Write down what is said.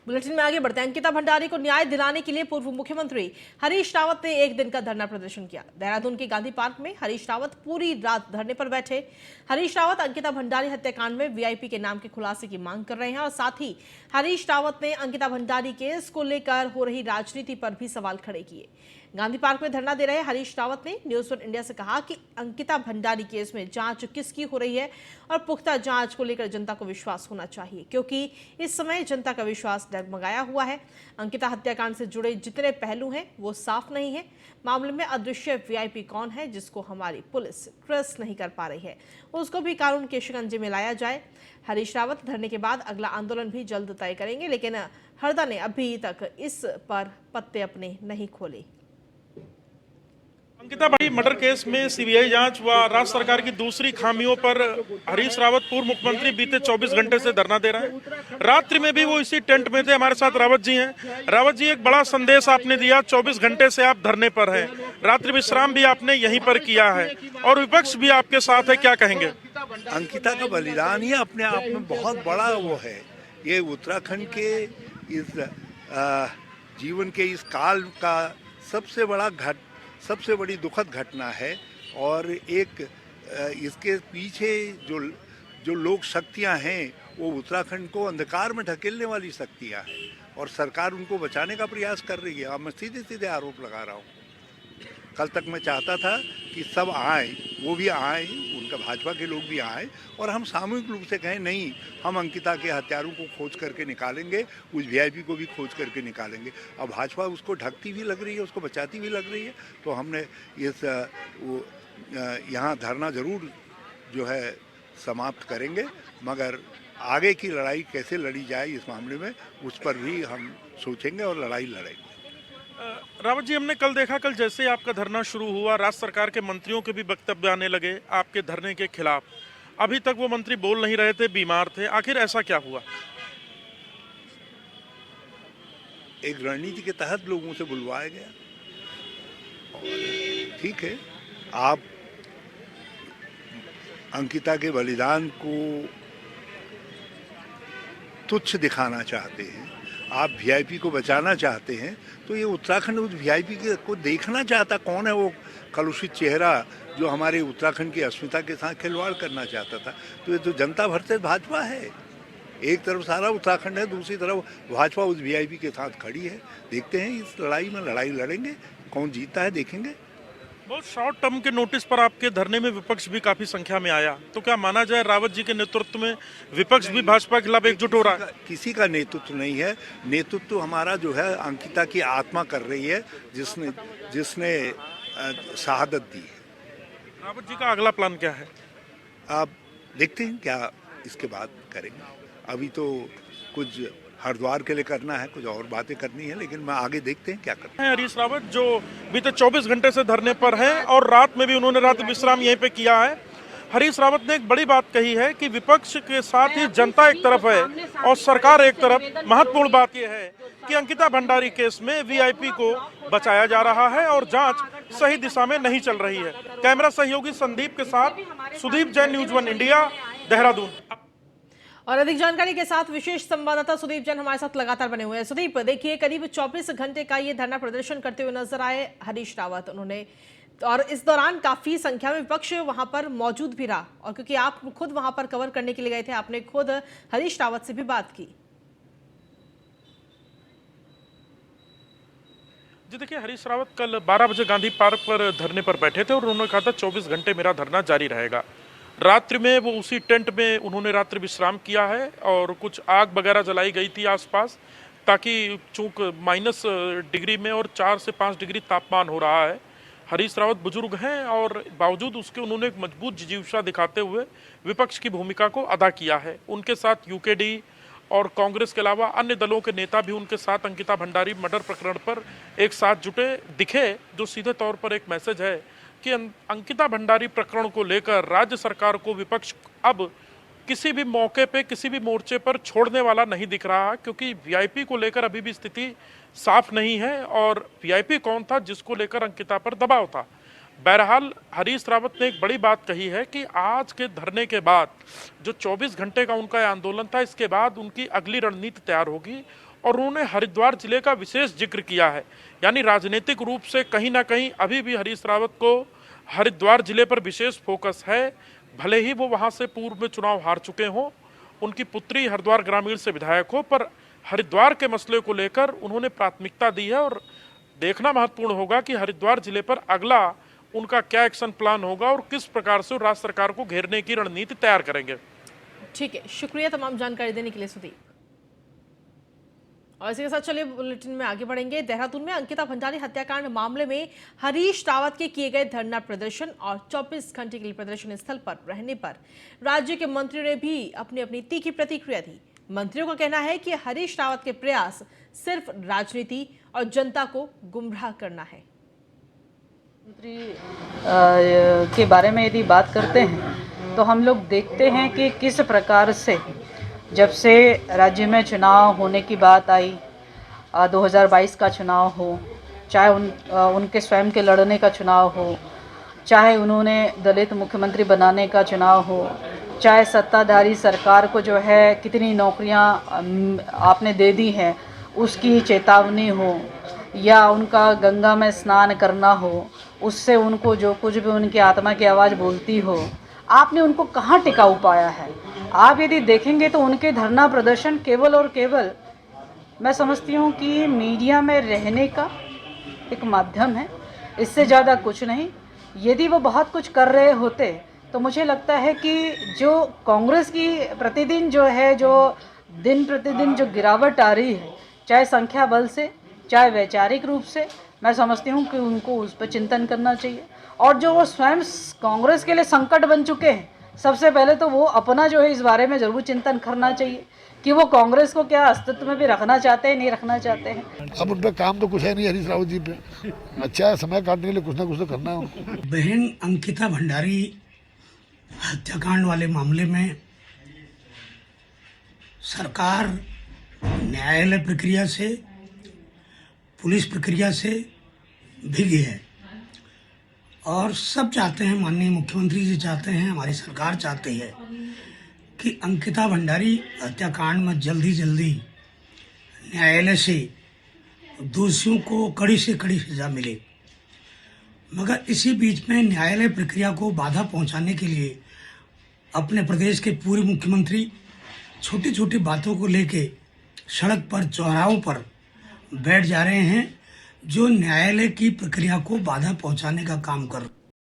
Bulletin में आगे बढ़ते हैं। अंकिता भंडारी को न्याय दिलाने के लिए पूर्व मुख्यमंत्री हरीश रावत ने एक दिन का धरना प्रदर्शन किया। देहरादून के गांधी पार्क में हरीश रावत पूरी रात धरने पर बैठे। हरीश रावत अंकिता भंडारी हत्याकांड में वीआईपी के नाम के खुलासे की मांग कर रहे हैं और साथ ही हरीश रावत ने अंकिता भंडारी केस को लेकर हो रही राजनीति पर भी सवाल खड़े किए। गांधी पार्क में धरना दे रहे हरीश रावत ने न्यूज़ 1 इंडिया से कहा कि अंकिता भंडारी केस में जांच किसकी हो रही है और पुख्ता जांच को लेकर जनता को विश्वास होना चाहिए, क्योंकि इस समय जनता का विश्वास डगमगाया हुआ है। अंकिता हत्याकांड से जुड़े जितने पहलू हैं वो साफ नहीं है। मामले में अदृश्य वीआईपी कौन है जिसको हमारी पुलिस ट्रेस नहीं कर पा रही है, उसको भी कानून के शिकंजे में लाया जाए। हरीश रावत धरने के बाद अगला आंदोलन भी जल्द तय करेंगे, लेकिन हरदा ने अभी तक इस पर पत्ते अपने नहीं खोले। अंकिता भाई मर्डर केस में सीबीआई जांच व राज्य सरकार की दूसरी खामियों पर हरीश रावत पूर्व मुख्यमंत्री बीते 24 घंटे से धरना दे रहे हैं। रात्रि में भी वो इसी टेंट में थे। हमारे साथ रावत जी हैं। रावत जी, एक बड़ा संदेश आपने दिया, 24 घंटे से आप धरने पर हैं, रात्रि विश्राम भी आपने यहीं पर किया है और विपक्ष भी आपके साथ है, क्या कहेंगे? अंकिता का बलिदान ही अपने आप में बहुत बड़ा वो है। ये उत्तराखंड के इस जीवन के इस काल का सबसे बड़ी दुखद घटना है और एक इसके पीछे जो लोक शक्तियां हैं वो उत्तराखंड को अंधकार में ढकेलने वाली शक्तियां हैं और सरकार उनको बचाने का प्रयास कर रही है। अब मैं सीधे सीधे आरोप लगा रहा हूँ। कल तक मैं चाहता था कि सब आए, वो भी आए, उनका भाजपा के लोग भी आए और हम सामूहिक रूप से कहें नहीं, हम अंकिता के हत्यारों को खोज करके निकालेंगे, उस वीआईपी को भी खोज करके निकालेंगे। अब भाजपा उसको ढकती भी लग रही है, उसको बचाती भी लग रही है। तो हमने यहाँ धरना जरूर जो है समाप्त करेंगे, मगर आगे की लड़ाई कैसे लड़ी जाए इस मामले में, उस पर भी हम सोचेंगे और लड़ाई लड़ेंगे। रावत जी, हमने कल देखा, कल जैसे आपका धरना शुरू हुआ, राज्य सरकार के मंत्रियों के भी वक्तव्य आने लगे आपके धरने के खिलाफ। अभी तक वो मंत्री बोल नहीं रहे थे, बीमार थे, आखिर ऐसा क्या हुआ? एक रणनीति के तहत लोगों से बुलवाया गया और ठीक है, आप अंकिता के बलिदान को तुच्छ दिखाना चाहते हैं, आप वीआईपी को बचाना चाहते हैं, तो ये उत्तराखंड उस वीआईपी को देखना चाहता कौन है, वो कलुषित चेहरा जो हमारे उत्तराखंड की अस्मिता के साथ खिलवाड़ करना चाहता था। तो ये तो जनता भर भाजपा है। एक तरफ सारा उत्तराखंड है, दूसरी तरफ भाजपा उस वीआईपी के साथ खड़ी है। देखते हैं इस लड़ाई में लड़ाई लड़ेंगे, कौन जीतता है देखेंगे। बहुत शॉर्ट टर्म के नोटिस पर आपके धरने में विपक्ष भी काफी संख्या में आया, तो क्या माना जाए रावत जी के नेतृत्व में विपक्ष भी भाजपा के खिलाफ एकजुट हो रहा है? किसी का नेतृत्व नहीं है। नेतृत्व हमारा जो है अंकिता की आत्मा कर रही है, जिसने शहादत दी है। रावत जी का अगला प्लान क्या है? आप देखते हैं क्या इसके बाद करेंगे। अभी तो कुछ हरिद्वार के लिए करना है, कुछ और बातें करनी है, लेकिन मैं आगे देखते हैं क्या करना है। हरीश रावत जो बीते 24 घंटे से धरने पर हैं और रात में भी उन्होंने रात विश्राम यहीं पे किया है। हरीश रावत ने एक बड़ी बात कही है कि विपक्ष के साथ ही जनता एक तरफ है और सरकार एक तरफ। महत्वपूर्ण बात यह है कि अंकिता भंडारी केस में वीआईपी को बचाया जा रहा है और जांच सही दिशा में नहीं चल रही है। कैमरा सहयोगी संदीप के साथ सुदीप जैन, न्यूज़ 1 इंडिया, देहरादून। और अधिक जानकारी के साथ विशेष संवाददाता सुदीप जैन हमारे साथ लगातार बने हुए हैं। सुदीप, देखिए, करीब 24 घंटे का ये धरना प्रदर्शन करते हुए नजर आए हरीश रावत उन्होंने, और इस दौरान काफी संख्या में विपक्ष वहां पर मौजूद भी रहा। और क्योंकि आप खुद वहां पर कवर करने के लिए गए थे, आपने खुद हरीश रावत से भी बात की। जी देखिए, हरीश रावत कल 12 बजे गांधी पार्क पर धरने पर बैठे थे और उन्होंने कहा था 24 घंटे मेरा धरना जारी रहेगा। रात्रि में वो उसी टेंट में उन्होंने रात्रि विश्राम किया है और कुछ आग वगैरह जलाई गई थी आसपास, ताकि चूंक माइनस डिग्री में और 4 से 5 डिग्री तापमान हो रहा है। हरीश रावत बुजुर्ग हैं और बावजूद उसके उन्होंने एक मजबूत जिजीविषा दिखाते हुए विपक्ष की भूमिका को अदा किया है। उनके साथ यूकेडी और कांग्रेस के अलावा अन्य दलों के नेता भी उनके साथ अंकिता भंडारी मर्डर प्रकरण पर एक साथ जुटे दिखे, जो सीधे तौर पर एक मैसेज है कि अंकिता भंडारी प्रकरण को लेकर राज्य सरकार को विपक्ष अब किसी भी मौके पे, किसी भी मोर्चे पर छोड़ने वाला नहीं दिख रहा, क्योंकि वीआईपी को लेकर अभी भी स्थिति साफ नहीं है और वीआईपी कौन था जिसको लेकर अंकिता पर दबाव था। बहरहाल हरीश रावत ने एक बड़ी बात कही है कि आज के धरने के बाद जो 24 घंटे का उनका आंदोलन था, इसके बाद उनकी अगली रणनीति तैयार होगी। और उन्होंने हरिद्वार जिले का विशेष जिक्र किया है, यानी राजनीतिक रूप से कहीं ना कहीं अभी भी हरीश रावत को हरिद्वार जिले पर विशेष फोकस है। भले ही वो वहां से पूर्व में चुनाव हार चुके हों, उनकी पुत्री हरिद्वार ग्रामीण से विधायक हो, पर हरिद्वार के मसले को लेकर उन्होंने प्राथमिकता दी है। और देखना महत्वपूर्ण होगा कि हरिद्वार जिले पर अगला उनका क्या एक्शन प्लान होगा और किस प्रकार से राज्य सरकार को घेरने की रणनीति तैयार करेंगे। ठीक है, शुक्रिया तमाम जानकारी देने के लिए सुदीप। और इसी के साथ चलिए बुलेटिन में आगे बढ़ेंगे। देहरादून में अंकिता भंडारी हत्याकांड मामले में हरीश रावत के किए गए धरना प्रदर्शन और 24 घंटे के लिए प्रदर्शन स्थल पर रहने पर राज्य के मंत्रियों ने भी अपनी अपनी तीखी प्रतिक्रिया दी। मंत्रियों का कहना है कि हरीश रावत के प्रयास सिर्फ राजनीति और जनता को गुमराह करना है। मंत्री के बारे में यदि बात करते हैं तो हम लोग देखते हैं कि किस प्रकार से जब से राज्य में चुनाव होने की बात आई, 2022 का चुनाव हो, चाहे उनके स्वयं के लड़ने का चुनाव हो, चाहे उन्होंने दलित मुख्यमंत्री बनाने का चुनाव हो, चाहे सत्ताधारी सरकार को जो है कितनी नौकरियां आपने दे दी हैं उसकी चेतावनी हो, या उनका गंगा में स्नान करना हो, उससे उनको जो कुछ भी उनकी आत्मा की आवाज़ बोलती हो, आपने उनको कहाँ टिकाऊ पाया है। आप यदि देखेंगे तो उनके धरना प्रदर्शन केवल और केवल मैं समझती हूँ कि मीडिया में रहने का एक माध्यम है, इससे ज़्यादा कुछ नहीं। यदि वो बहुत कुछ कर रहे होते तो मुझे लगता है कि जो कांग्रेस की प्रतिदिन जो है, जो दिन प्रतिदिन जो गिरावट आ रही है, चाहे संख्या बल से चाहे वैचारिक रूप से, मैं समझती हूँ कि उनको उस पर चिंतन करना चाहिए। और जो वो स्वयं कांग्रेस के लिए संकट बन चुके हैं, सबसे पहले तो वो अपना जो है इस बारे में ज़रूर चिंतन करना चाहिए कि वो कांग्रेस को क्या अस्तित्व में भी रखना चाहते हैं, नहीं रखना चाहते हैं। अब उन पर काम तो कुछ है नहीं हरीश रावत जी पे, अच्छा है, समय काटने के लिए कुछ ना कुछ तो करना है उनको। बहन अंकिता भंडारी हत्याकांड वाले मामले में सरकार न्यायालय प्रक्रिया से, पुलिस प्रक्रिया से भीगी है और सब चाहते हैं, माननीय मुख्यमंत्री जी चाहते हैं, हमारी सरकार चाहती है कि अंकिता भंडारी हत्याकांड में जल्दी जल्दी न्यायालय से दोषियों को कड़ी से कड़ी सजा मिले। मगर इसी बीच में न्यायालय प्रक्रिया को बाधा पहुंचाने के लिए अपने प्रदेश के पूर्व मुख्यमंत्री छोटी छोटी बातों को लेके सड़क पर, चौराहों पर बैठ जा रहे हैं, जो न्यायालय की प्रक्रिया को बाधा पहुंचाने का काम कर रहे हैं।